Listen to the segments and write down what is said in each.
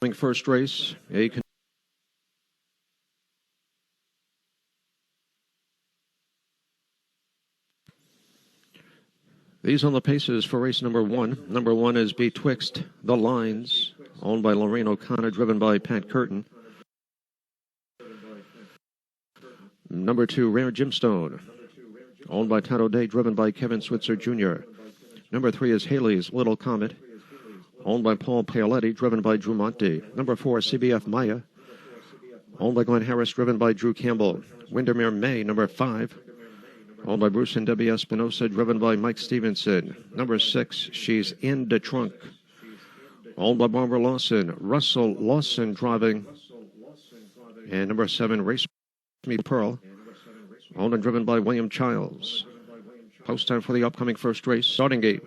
First race, these on the paces for race number one. Number one is Betwixt the Lines, owned by Lorraine O'Connor, driven by Pat Curtin. Number two, Rare Gemstone, owned by Todd O'Day, driven by Kevin Switzer Jr. Number three is Haley's Little Comet, owned by Paul Paoletti, driven by Drew Monty. Number four, CBF Maya, owned by Glenn Harris, driven by Drew Campbell. Windermere May, number five, owned by Bruce and Debbie Espinosa, driven by Mike Stevenson. Number six, She's in the Trunk, owned by Barbara Lawson. Russell Lawson driving. And number seven, Race Me Pearl, owned and driven by William Childs. Post time for the upcoming first race. Starting gate.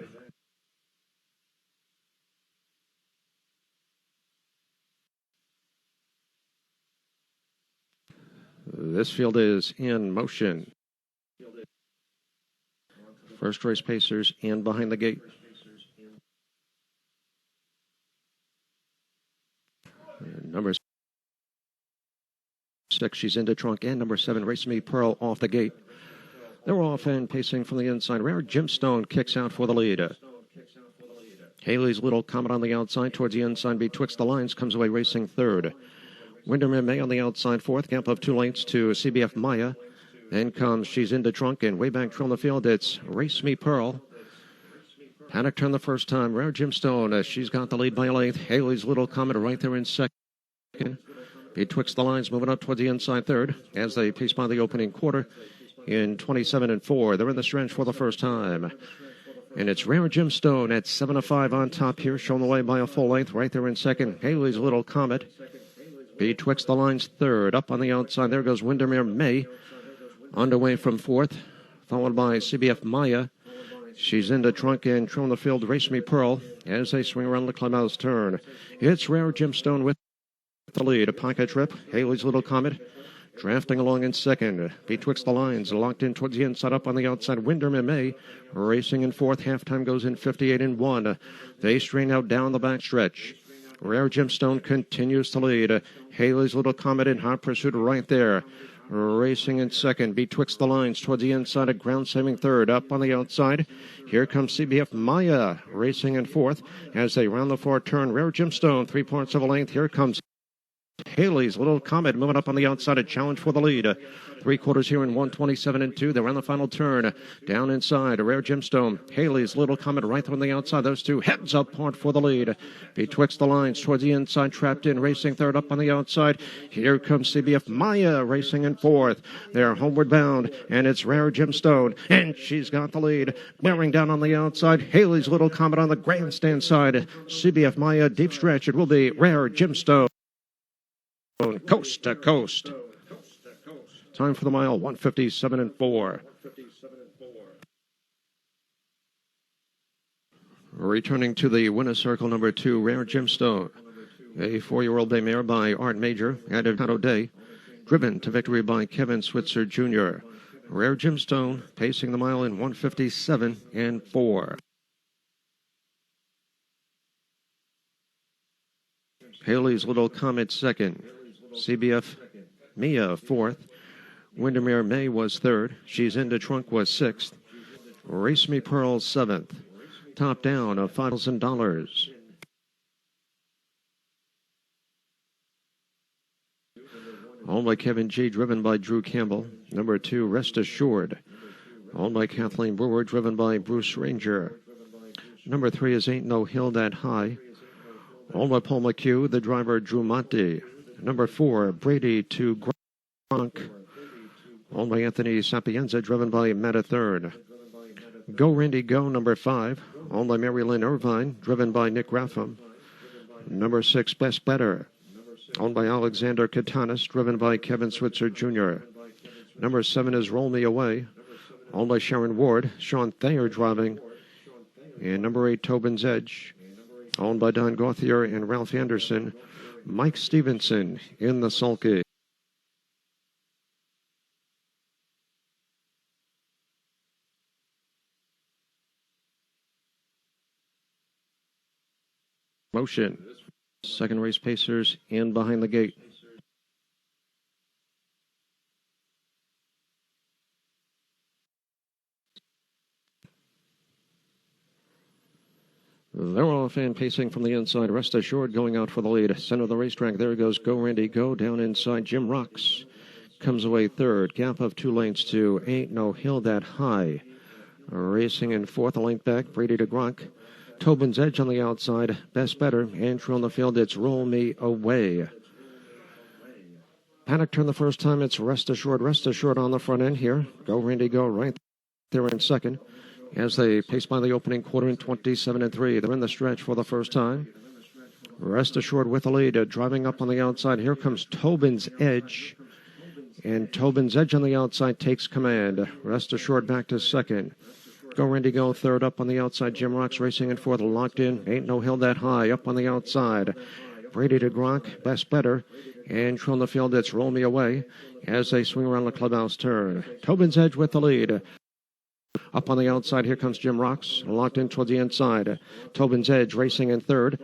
This field is in motion. First race pacers and behind the gate. Number six, She's in the Trunk, and number seven, Race Me Pearl, off the gate. They're off and pacing from the inside. Rare Gemstone kicks out for the lead. Haley's Little Comet on the outside. Towards the inside, Betwixt the Lines comes away racing third. Windermere May on the outside fourth. Gap of 2 lengths to CBF Maya. Then comes She's in the Trunk, and way back from the field, it's Race Me Pearl. Panic turn the first time. Rare Gemstone, she's got the lead by a length. Haley's Little Comet right there in second. Betwixt the Lines moving up towards the inside third as they pace by the opening quarter in 27-4. They're in the stretch for the first time. And it's Rare Gemstone at 7-5 on top here, shown the way by a full length. Right there in second, Haley's Little Comet. Betwixt the Lines third. Up on the outside, there goes Windermere May. Underway from fourth, followed by CBF Maya. She's in the Trunk, and from the field, Race Me Pearl as they swing around the clubhouse turn. It's Rare Gemstone with the lead. A pocket trip, Haley's Little Comet drafting along in second. Betwixt the Lines, locked in towards the inside. Up on the outside, Windermere May racing in fourth. Halftime goes in 58-1. They strain out down the backstretch. Rare Gemstone continues to lead. Haley's Little Comet in hot pursuit right there. Racing in second. Betwixt the Lines towards the inside. A ground-saving third. Up on the outside, here comes CBF Maya racing in fourth as they round the far turn. Rare Gemstone, 3/4 of a length. Here comes Haley's Little Comet moving up on the outside, a challenge for the lead. 3/4 here in 1:27-2. They're on the final turn. Down inside, a Rare Gemstone. Haley's Little Comet right on the outside. Those two heads up part for the lead. Betwixt the Lines towards the inside, trapped in, racing third. Up on the outside, here comes CBF Maya racing in fourth. They're homeward bound, and it's Rare Gemstone, and she's got the lead. Bearing down on the outside, Haley's Little Comet on the grandstand side. CBF Maya deep stretch. It will be Rare Gemstone. Coast to coast. Time for the mile, 1:57-4. Returning to the winner's circle, number two, Rare Gemstone. A 4-year-old bay mare by Art Major, added Todd O'Day, driven to victory by Kevin Switzer Jr. Rare Gemstone pacing the mile in 1:57-4. Haley's Little Comet second. CBF Mia fourth. Windermere May was third. She's in the Trunk was sixth. Race Me Pearl seventh. Top down of $5,000. Owned by Kevin G., driven by Drew Campbell. Number two, Rest Assured. Owned by Kathleen Brewer, driven by Bruce Ranger. Number three is Ain't No Hill That High. Owned by Paul McHugh, the driver Drew Monty. Number four, Brady to Gronk. Owned by Anthony Sapienza, driven by Meta Third. Go Randy Go, number five. Owned by Mary Lynn Irvine, driven by Nick Ratham. Number six, Best Better. Owned by Alexander Katanis, driven by Kevin Switzer Jr. Number seven is Roll Me Away. Owned by Sharon Ward, Sean Thayer driving. And number eight, Tobin's Edge. Owned by Don Gauthier and Ralph Anderson. Mike Stevenson in the sulky. Motion. Second race pacers in behind the gate. They're off and pacing from the inside. Rest Assured going out for the lead. Center of the racetrack. There goes Go Randy Go. Down inside, Jim Rocks comes away third. Gap of 2 lengths to Ain't No Hill That High. Racing in fourth, a length back, Brady to Gronk. Tobin's Edge on the outside. Best Better. Andrew on the field. It's Roll Me Away. Panic turn the first time. It's Rest Assured. Rest Assured on the front end here. Go Randy Go right there in second. As they pace by the opening quarter in 27-3. They're in the stretch for the first time. Rest Assured with the lead. Driving up on the outside. Here comes Tobin's Edge. And Tobin's Edge on the outside takes command. Rest Assured back to second. Go Randy Go third up on the outside. Jim Rocks racing in fourth. Locked in. Ain't No Hill That High up on the outside. Brady to Gronk. Best Better. And on the field, it's Roll Me Away as they swing around the clubhouse turn. Tobin's Edge with the lead. Up on the outside, here comes Jim Rocks, locked in towards the inside. Tobin's Edge racing in third.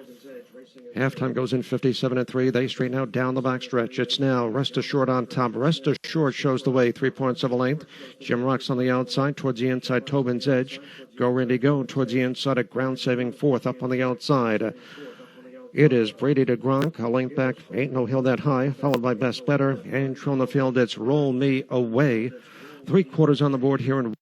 Halftime goes in 57-3. They straighten out down the backstretch. It's now Rest Assured on top. Rest Assured shows the way, 3 points of a length. Jim Rocks on the outside, towards the inside, Tobin's Edge. Go Randy Go towards the inside, a ground-saving fourth up on the outside. It is Brady to Gronk, a length back, Ain't No Hill That High, followed by Best Better. And on the field, it's Roll Me Away. 3 quarters on the board here in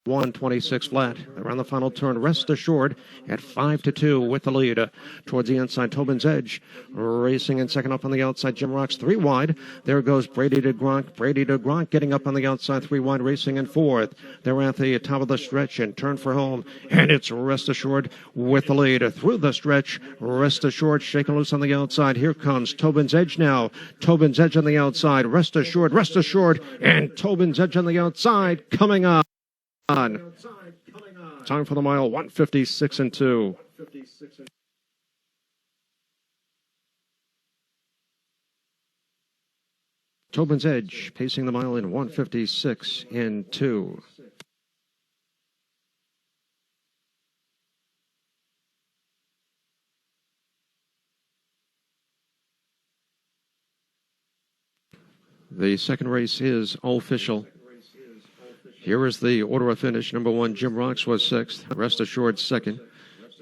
126 flat. Around the final turn, Rest Assured at 5-2 with the lead. Towards the inside, Tobin's Edge racing in second up on the outside. Jim Rocks 3 wide. There goes Brady to Gronk. Brady to Gronk getting up on the outside, 3 wide, racing in fourth. They're at the top of the stretch and turn for home. And it's Rest Assured with the lead. Through the stretch, Rest Assured shaking loose on the outside. Here comes Tobin's Edge now. Tobin's Edge on the outside. Rest Assured, and Tobin's Edge on the outside coming up. Time for the mile, 156-2. Tobin's Edge pacing the mile in 156-2. The second race is official. Here is the order of finish. Number 1, Jim Rocks was 6th. Rest Assured 2nd.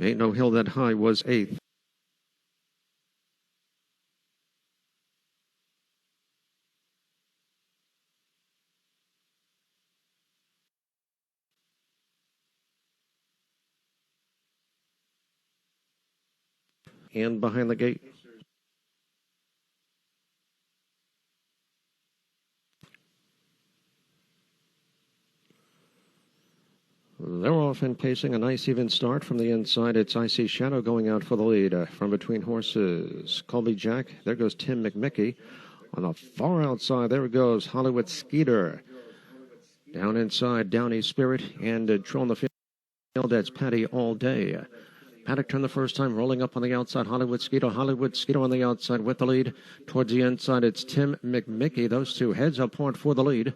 Ain't No Hill That High was 8th. And behind the gate. They're off and pacing a nice even start from the inside. It's Icy Shadow going out for the lead. From between horses, Colby Jack. There goes Tim McMickey. On the far outside, there goes Hollywood Skeeter. Down inside, Downey Spirit. And trailing the field, that's Patty All Day. Paddock turned the first time, rolling up on the outside. Hollywood Skeeter on the outside with the lead. Towards the inside, it's Tim McMickey. Those two heads up point for the lead.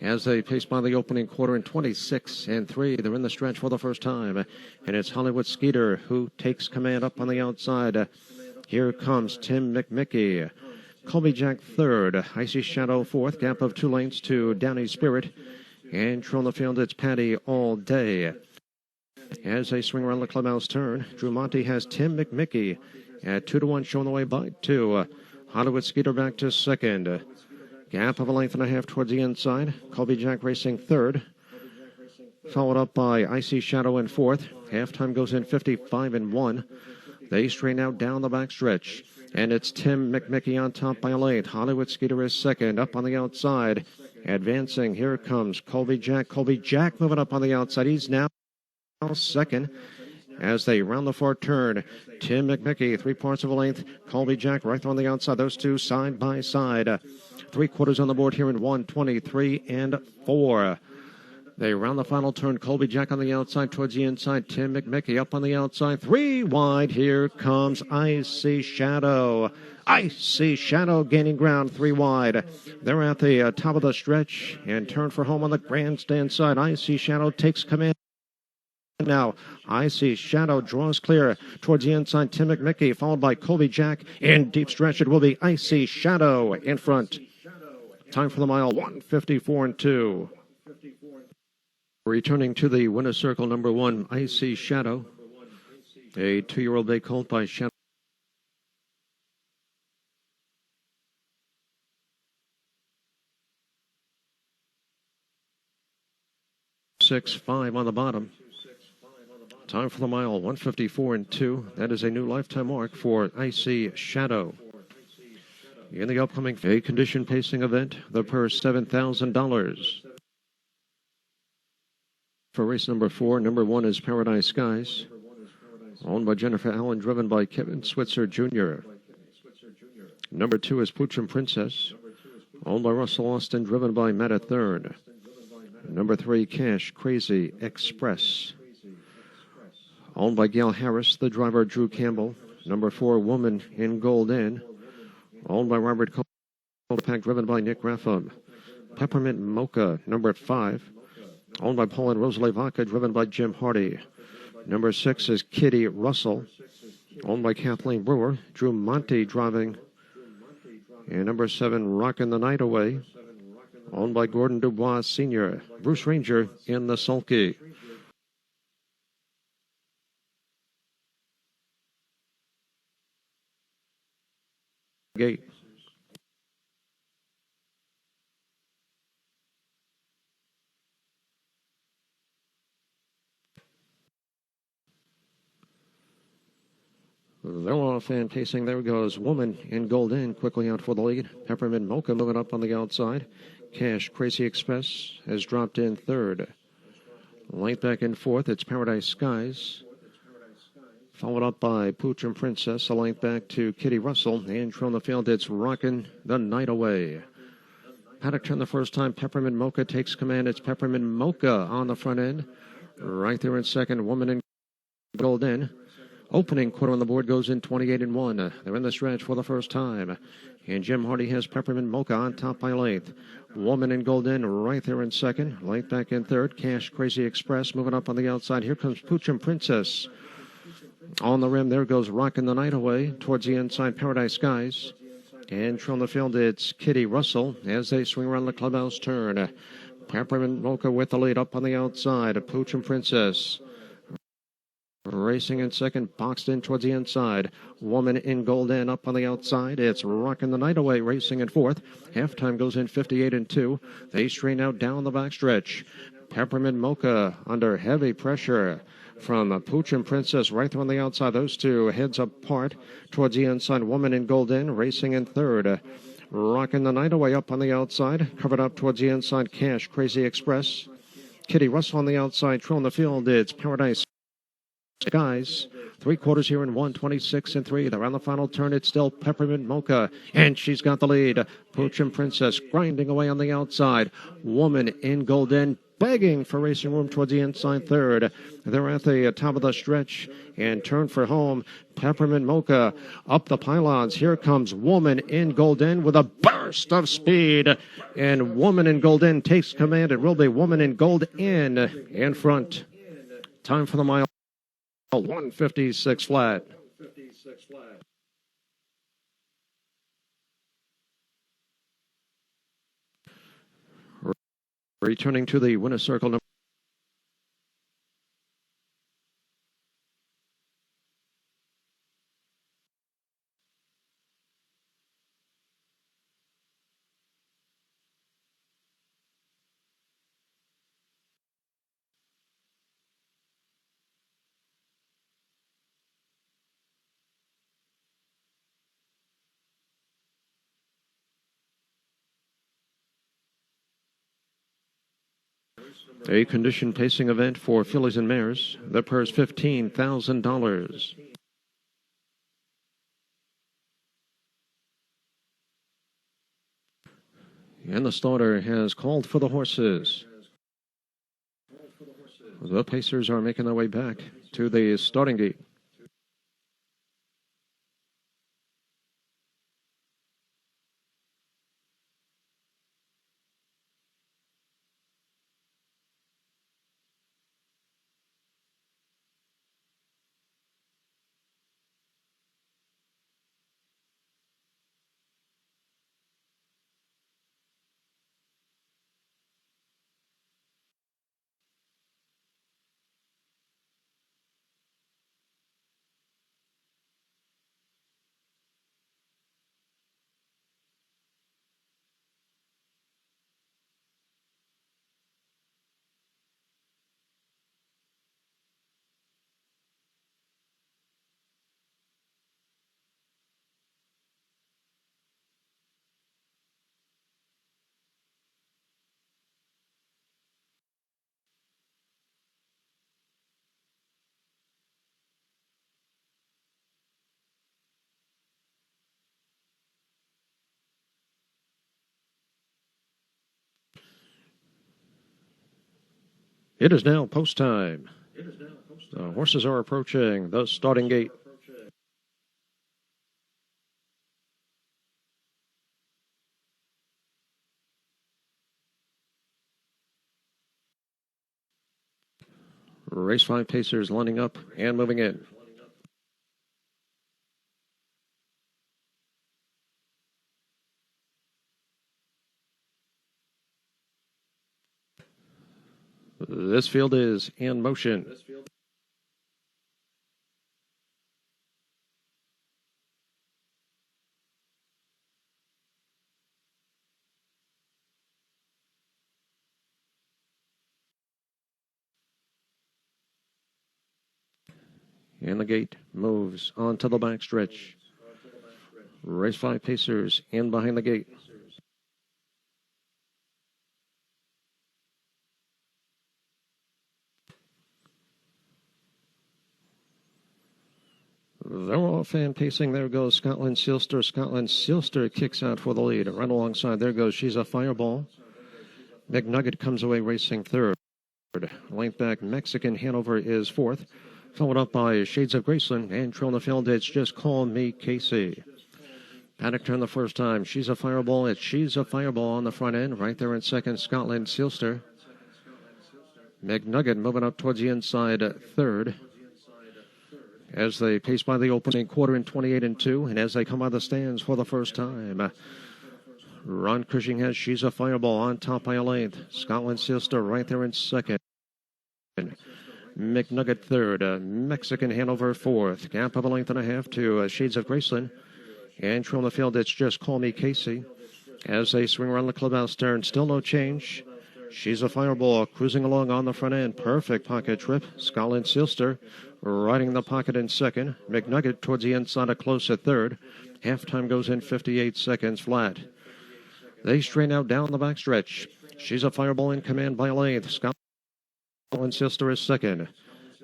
As they pace by the opening quarter in 26-3, they're in the stretch for the first time. And it's Hollywood Skeeter who takes command up on the outside. Here comes Tim McMickey. Colby Jack third. Icy Shadow fourth. Gap of 2 lengths to Downey Spirit. And on the field, it's Patty All Day. As they swing around the clubhouse turn, Drew Monty has Tim McMickey at 2-1, showing the way by 2. Hollywood Skeeter back to second. Gap of a length and a half towards the inside. Colby Jack racing third. Followed up by Icy Shadow in fourth. Halftime goes in 55-1. They straighten out down the backstretch. And it's Tim McMickey on top by a length. Hollywood Skeeter is second. Up on the outside. Advancing. Here comes Colby Jack. Colby Jack moving up on the outside. He's now second. As they round the far turn, Tim McMickey, 3 parts of a length. Colby Jack right there on the outside. Those two side by side. 3 quarters on the board here in 123-4. They round the final turn. Colby Jack on the outside towards the inside. Tim McMickey up on the outside. 3 wide. Here comes Icy Shadow. Icy Shadow gaining ground 3 wide. They're at the top of the stretch and turn for home on the grandstand side. Icy Shadow takes command Now, I See Shadow draws clear towards the inside. Tim McMickey, followed by Colby Jack. In deep stretch, it will be I See Shadow in front. Time for the mile, 1:54 and 2. Returning to the winner's circle, number 1, I See Shadow. A 2-year-old bay colt by Shadow. 6-5 on the bottom. Time for the mile, 1:54 and 2. That is a new lifetime mark for I See Shadow. In the upcoming condition pacing event, the purse $7,000. For race number 4, number 1 is Paradise Skies, owned by Jennifer Allen, driven by Kevin Switzer Jr. Number 2 is Poochum Princess, owned by Russell Austin, driven by Matt at third. Number 3, Cash Crazy Express, owned by Gail Harris, the driver Drew Campbell. Number 4, Woman in Gold Inn, owned by Robert Kolpak, driven by Nick Raffam. Peppermint Mocha, number 5, owned by Paul and Rosalie Vaca, driven by Jim Hardy. Number 6 is Kitty Russell, owned by Kathleen Brewer, Drew Monty driving. And number 7, Rockin' the Night Away, owned by Gordon Dubois Sr., Bruce Ranger in the sulky. Gate. They're off and pacing. There goes Woman in Gold Inn, quickly out for the lead. Peppermint Mocha moving up on the outside. Cash Crazy Express has dropped in third. Light back in fourth, it's Paradise Skies. Followed up by Poochum Princess, a length back to Kitty Russell. And from the field, it's Rockin' the Night Away. Paddock turn the first time. Peppermint Mocha takes command. It's Peppermint Mocha on the front end. Right there in second, Woman in Gold Inn. Opening quarter on the board goes in 28 and 1. They're in the stretch for the first time. And Jim Hardy has Peppermint Mocha on top by length. Woman in Gold Inn right there in second. Length back in third. Cash Crazy Express moving up on the outside. Here comes Poochum Princess. On the rim, there goes Rockin' the Night Away. Towards the inside, Paradise Skies. And from the field, it's Kitty Russell as they swing around the clubhouse turn. Peppermint Mocha with the lead up on the outside. Poochum Princess racing in second, boxed in towards the inside. Woman in Gold Inn up on the outside. It's Rockin' the Night Away racing in fourth. Halftime goes in 58 and 2. They strain out down the backstretch. Peppermint Mocha under heavy pressure from Poochum Princess right there on the outside. Those two heads apart towards the inside. Woman in Gold Inn racing in third. Rockin' the Night Away up on the outside. Covered up towards the inside. Cash Crazy Express. Kitty Russell on the outside. Trailing the field, it's Paradise Skies. 3/4 here in 1:26 and 3. They're on the final turn. It's still Peppermint Mocha, and she's got the lead. Poochum Princess grinding away on the outside. Woman in Gold Inn begging for racing room towards the inside third. They're at the top of the stretch and turn for home. Peppermint Mocha up the pylons. Here comes Woman in Gold Inn with a burst of speed. And Woman in Gold Inn takes command. It will be Woman in Gold Inn in front. Time for the mile. 156 flat. Returning to the winner's circle number. A condition pacing event for fillies and mares. The purse $15,000. And the starter has called for the horses. The pacers are making their way back to the starting gate. It is now post time. The horses are approaching the starting gate. Race 5 pacers lining up and moving in. This field is in motion. And the gate moves onto the backstretch. Race 5 pacers in behind the gate. They're off and pacing. There goes Scotland Sealster. Scotland Sealster kicks out for the lead. Right alongside, there goes She's a Fireball. McNugget comes away racing third. Length back, Mexican Hanover is fourth. Followed up by Shades of Graceland. And trailing the field, it's Just Call Me Casey. Paddock turn the first time. She's a Fireball. It's She's a Fireball on the front end. Right there in second, Scotland Sealster. McNugget moving up towards the inside third. As they pace by the opening quarter in 28 and 2, and as they come out of the stands for the first time. Ron Cushing has She's a Fireball on top by a length. Scotland Sister right there in second. McNugget third. Mexican Hanover fourth. Gap of a length and a half to Shades of Graceland. And trailing the field, it's Just Call Me Casey. As they swing around the clubhouse turn, still no change. She's a Fireball cruising along on the front end. Perfect pocket trip. Scotland Sister riding the pocket in second. McNugget towards the inside, a close at third. Halftime goes in 58 seconds flat. They straighten out down the backstretch. She's a Fireball in command by a length. Scotland Sister is second.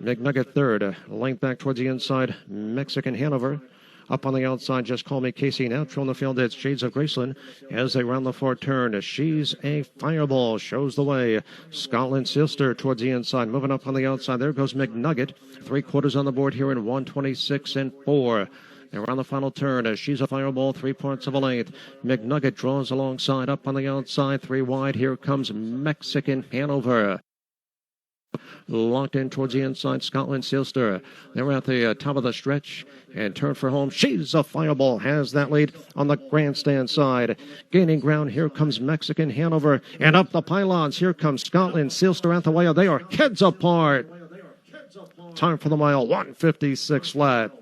McNugget third. Length back towards the inside. Mexican Hanover. Up on the outside, Just Call Me Casey. Now trailing the field, it's Shades of Graceland. As they round the far turn, She's a Fireball shows the way. Scotland Sister towards the inside. Moving up on the outside, there goes McNugget. 3/4 on the board here in 1:26 and 4. And around the final turn, She's a Fireball, 3 parts of a length. McNugget draws alongside, up on the outside, 3 wide. Here comes Mexican Hanover. Locked in towards the inside, Scotland Sealster. They're at the top of the stretch and turn for home. She's a Fireball has that lead on the grandstand side. Gaining ground, here comes Mexican Hanover. And up the pylons, here comes Scotland Sealster at the wheel. They are heads apart. Time for the mile, 1:56 flat.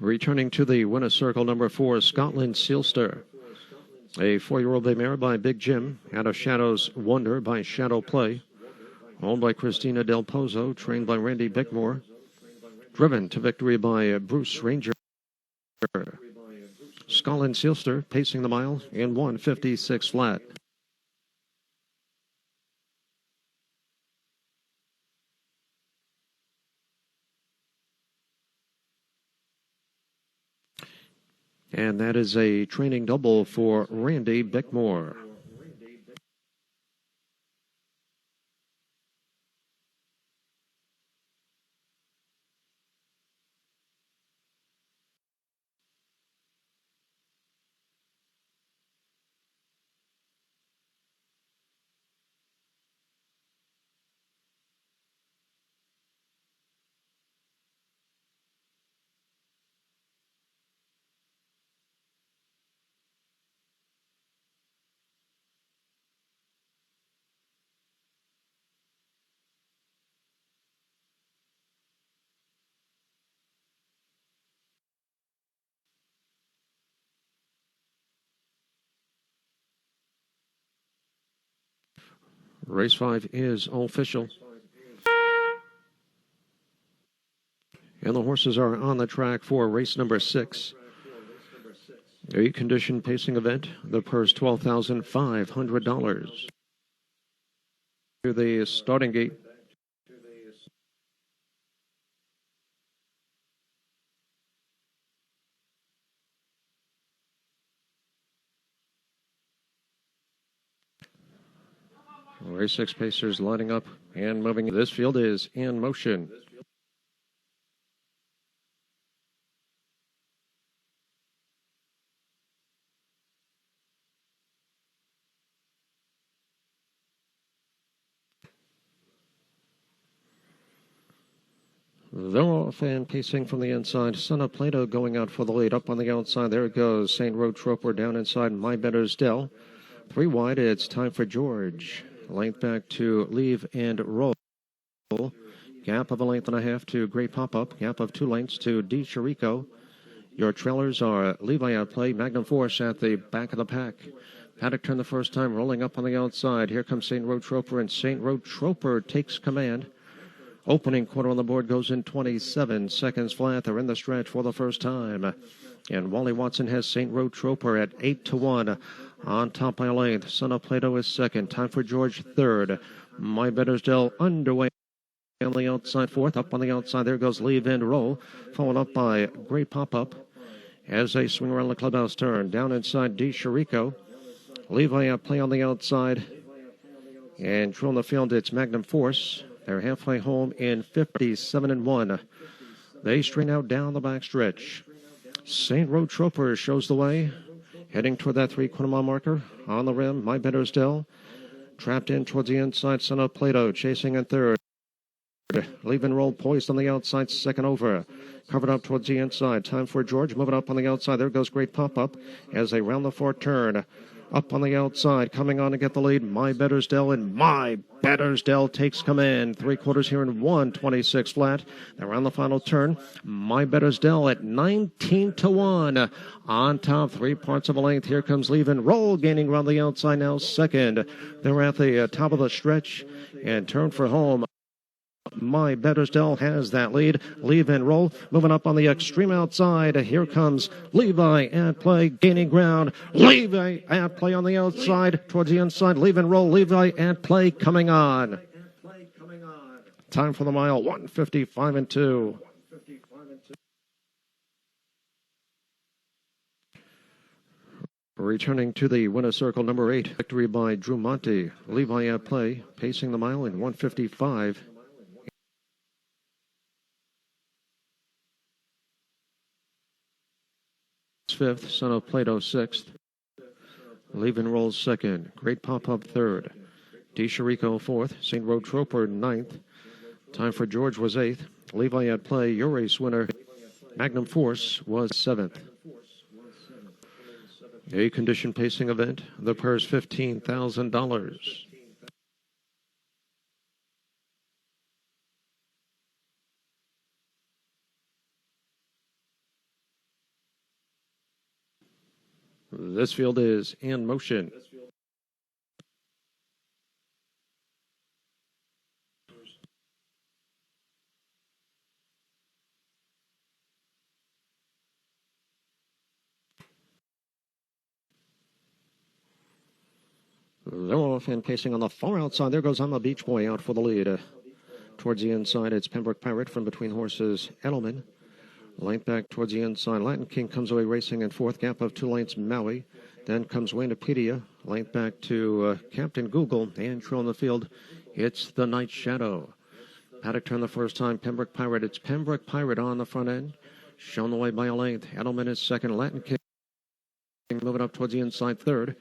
Returning to the winner's circle, number 4, Scotland Sealster. A 4-year-old bay mare by Big Jim. Out of Shadow's Wonder by Shadow Play. Owned by Christina Del Pozo. Trained by Randy Bickmore. Driven to victory by Bruce Ranger. Scotland Sealster pacing the mile in 1:56 flat. And that is a training double for Randy Bickmore. Race 5 is official. And the horses are on the track for race number 6. A condition pacing event. The purse $12,500. To the starting gate. Race 6 pacers lining up and moving. This field is in motion. They're off and pacing from the inside. Son of Plato going out for the lead. Up on the outside, there it goes. St. Road Troper down inside. My Better's Dell. 3 wide, it's Time for George. Length back to Leave and Roll. Gap of a length and a half to Great Pop-Up. Gap of 2 lengths to D. Chirico. Your trailers are Levi Out Play, Magnum Force at the back of the pack. Paddock turned the first time, rolling up on the outside. Here comes St. Road Troper, and St. Road Troper takes command. Opening quarter on the board goes in 27 seconds flat. They're in the stretch for the first time. And Wally Watson has St. Road Troper at 8-1. On top by a length. Son of Plato is second. Time for George third. My Better's Dell underway on the outside fourth. Up on the outside, there goes Leave and Roll. Followed up by Great Pop-Up. As they swing around the clubhouse turn. Down inside, D. Chirico. Levi Play on the outside. And through on the field, it's Magnum Force. They're halfway home in 57-1. They straighten out down the backstretch. St. Road Troper shows the way, heading toward that 3/4 mile marker. On the rim, My Better's Dell. Trapped in towards the inside, Son of Plato, chasing in third. Leave and Roll poised on the outside, second over. Covered up towards the inside. Time for George, moving up on the outside. There goes Great Pop-Up as they round the fourth turn. Up on the outside, coming on to get the lead, My Better's Dell, and My Better's Dell takes command. 3/4 here in 1:26 flat. They're on the final turn. My Better's Dell at 19-1. On top, 3 parts of a length. Here comes Leave and Roll, gaining around the outside now, second. They're at the top of the stretch and turn for home. My Better's Dell has that lead. Leave and Roll moving up on the extreme outside. Here comes Levi at Play gaining ground. Levi at Play on the outside towards the inside. Leave and Roll. Levi at Play coming on. Time for the mile 1:55-2. Returning to the winner's circle, number 8, victory by Drew Monte. Levi at Play pacing the mile in 1:55. Fifth, Son of Plato sixth. Leave and Roll second. Great Pop-Up third. D. Chirico fourth. St. Road Troper ninth. Time for George was eighth. Levi at Play, your race winner. Magnum Force was seventh. A condition pacing event. The purse $15,000. This field is in motion. They're off and pacing on the far outside. There goes I'm a Beach Boy out for the lead. Towards the inside, it's Pembroke Pirate from between horses Edelman. Length back towards the inside. Latin King comes away racing in fourth. Gap of 2 lengths, Maui. Then comes Wikipedia. Length back to Captain Google. And true on the field, it's the Night Shadow. Paddock turned the first time. Pembroke Pirate. It's Pembroke Pirate on the front end. Shown the way by a length. Edelman is second. Latin King moving up towards the inside third.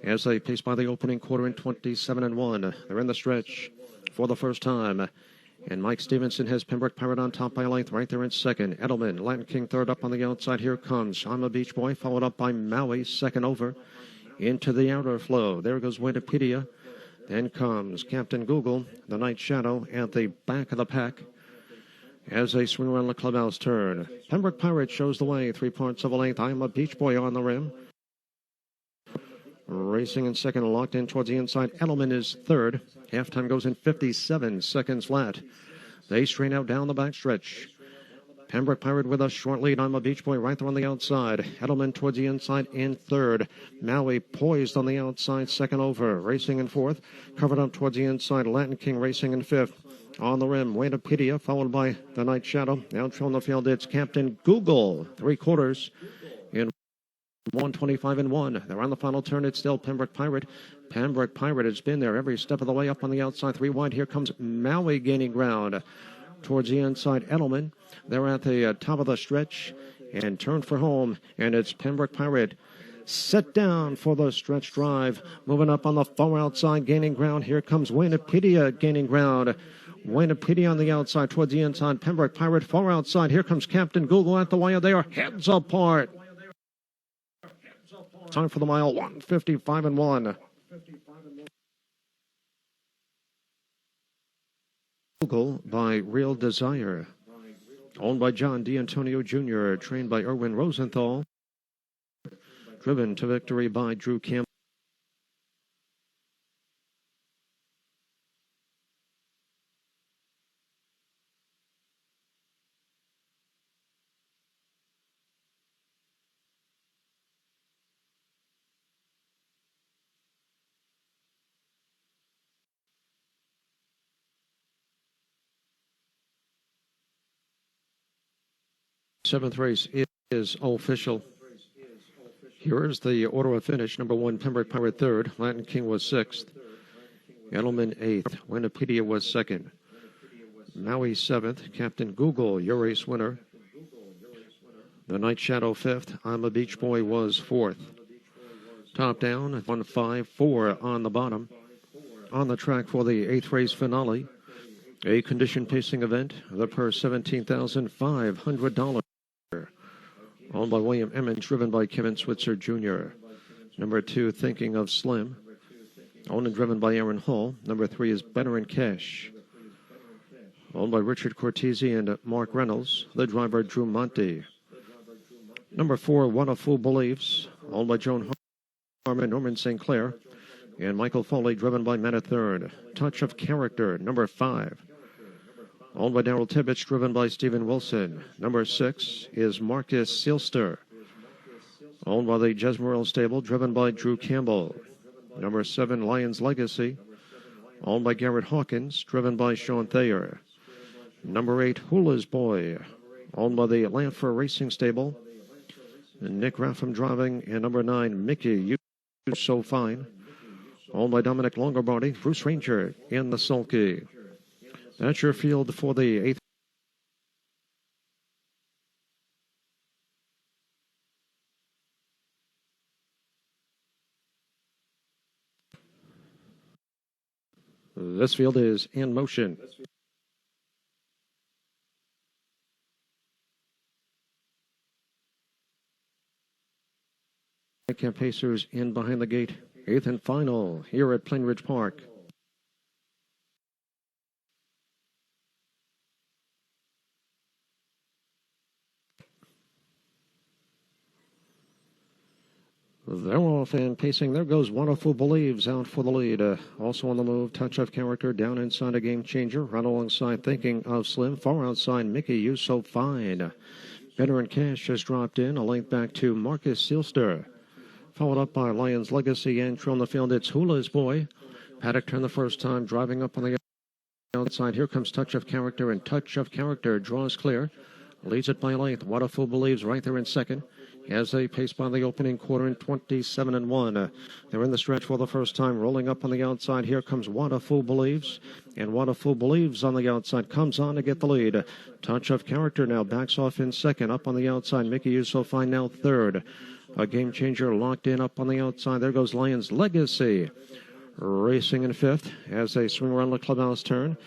As they pace by the opening quarter in 27-1. They're in the stretch for the first time. And Mike Stevenson has Pembroke Pirate on top by a length right there in second. Edelman, Latin King third up on the outside. Here comes I'm a Beach Boy, followed up by Maui, second over into the outer flow. There goes Wikipedia. Then comes Captain Google, the Night Shadow at the back of the pack. As they swing around the clubhouse turn. Pembroke Pirate shows the way, 3 parts of a length. I'm a Beach Boy on the rim. Racing in second, locked in towards the inside. Edelman is third. Halftime goes in 57 seconds flat. They strain out down the backstretch. Pembroke Pirate with a short lead on the Beach Boy right there on the outside. Edelman towards the inside in third. Maui poised on the outside, second over. Racing in fourth. Covered up towards the inside. Latin King racing in fifth. On the rim, Wikipedia, followed by the Night Shadow. Out from the field, it's Captain Google. 3/4 in 125-1. They're on the final turn. It's still Pembroke Pirate. Pembroke Pirate has been there every step of the way up on the outside. 3 wide. Here comes Maui gaining ground. Towards the inside, Edelman. They're at the top of the stretch and turn for home. And it's Pembroke Pirate set down for the stretch drive. Moving up on the far outside, gaining ground. Here comes Wikipedia gaining ground. Wikipedia on the outside towards the inside. Pembroke Pirate far outside. Here comes Captain Google at the wire. They are heads apart. Time for the mile, 155-1. Google by Real Desire. Owned by John D'Antonio Jr., trained by Erwin Rosenthal. Driven to victory by Drew Campbell. Seventh race is official. Here is the order of finish. Number 1, Pembroke Pirate third. Latin King was sixth. Edelman eighth. Wikipedia was second. Maui seventh. Captain Google, your race winner. The Night Shadow fifth. I'm a Beach Boy was fourth. Top down, 1-5-4 on the bottom. On the track for the eighth race finale. A condition pacing event. The purse $17,500. Owned by William Emmons, driven by Kevin Switzer Jr. Number 2, Thinking of Slim. Owned and driven by Aaron Hall. Number 3 is Better in Cash. Owned by Richard Cortese and Mark Reynolds. The driver, Drew Monty. Number 4, What a Fool Believes. Owned by Joan Harmon, Norman St. Clair. And Michael Foley, driven by Matt at third. Touch of Character, number 5. Owned by Darrell Tibbetts, driven by Stephen Wilson. Number 6 is Marcus Seelster. Owned by the Jesmerel Stable, driven by Drew Campbell. Number 7, Lions Legacy. Owned by Garrett Hawkins, driven by Sean Thayer. Number 8, Hula's Boy. Owned by the Lanford Racing Stable. And Nick Raffam driving. And number 9, Mickey, You So Fine. Owned by Dominic Longobardi, Bruce Ranger in the sulky. That's your field for the eighth. This field is in motion. Camp Pacers in behind the gate. Eighth and final here at Plainridge Park. They're off and pacing. There goes What a Fool Believes out for the lead. Also on the move, Touch of Character down inside a Game Changer. Right alongside Thinking of Slim. Far outside Mickey, You So Fine. Better in Cash has dropped in. A length back to Marcus Seelster. Followed up by Lions Legacy. Entry on the field, it's Hula's Boy. Paddock turned the first time, driving up on the outside. Here comes Touch of Character, and Touch of Character draws clear. Leads it by a length. What a Fool Believes right there in second. As they pace by the opening quarter in 27-1. They're in the stretch for the first time, rolling up on the outside. Here comes What a Fool Believes. And What a Fool Believes on the outside comes on to get the lead. Touch of Character now backs off in second. Up on the outside, Mickey You So Fine now third. A Game Changer locked in up on the outside. There goes Lions Legacy. Racing in fifth as they swing around the clubhouse turn.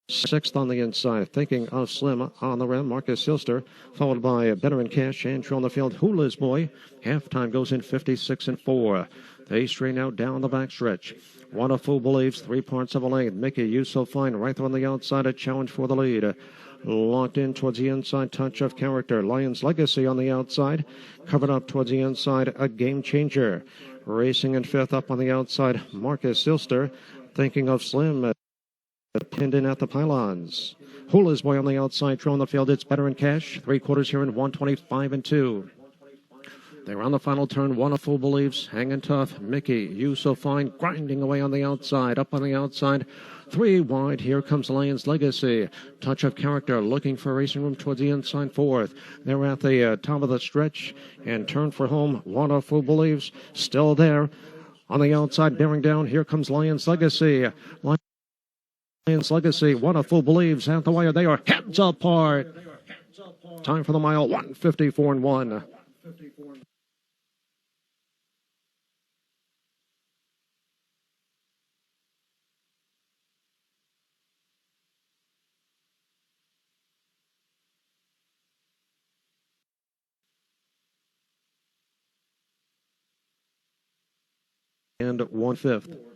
Sixth on the inside, Thinking of Slim on the rim, Marcus Seelster, followed by Better in Cash, entry on the field, Hula's Boy. Halftime goes in 56-4. They strain out down the backstretch. What a Fool Believes, 3 parts of a length. Mickey You So Fine right there on the outside, a challenge for the lead. Locked in towards the inside, Touch of Character. Lions Legacy on the outside, covered up towards the inside, a Game Changer. Racing in fifth up on the outside, Marcus Silster, thinking of Slim, pinned in at the pylons. Hula's Boy on the outside, throwing the field. It's Better in Cash. 3/4 here in 125 and 2. They're on the final turn. One of Fool Believes, hanging tough. Mickey, You So Fine, grinding away on the outside. Up on the outside, 3 wide. Here comes Lion's Legacy. Touch of Character, looking for racing room towards the inside fourth. They're at the top of the stretch and turn for home. One of Fool Believes, still there. On the outside, bearing down. Here comes Lion's Legacy. Lion's Legacy, One of Fool Believes at the wire. They are heads apart. Time for the mile, 154 and 1. And 1/5.